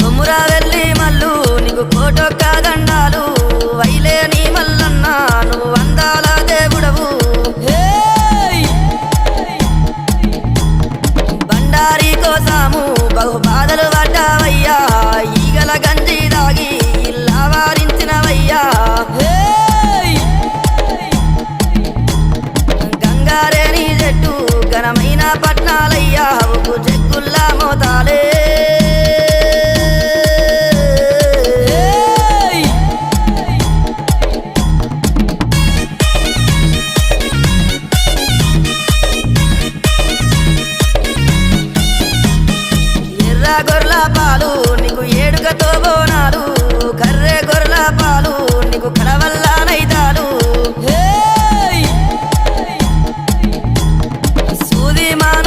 కొమ్మురా వెళ్ళి మల్లు నీకు కోటొక్క దండాలు వైలేని మల్లన్న నువ్వు అందాల దేవుడవు బండారి కోసాము బహు బాధలు పడ్డావయ్యా ఈగల గంజి దాగి ఇల్లా వారించినవయ్యా గంగారేని చెట్టు ఘనమైన పట్నాలయ్యా ఉప్పు చెక్కుల్లా మోతాలే ఎర్ర గొర్ల పాలు నీకు ఏడుకతో బోనాలు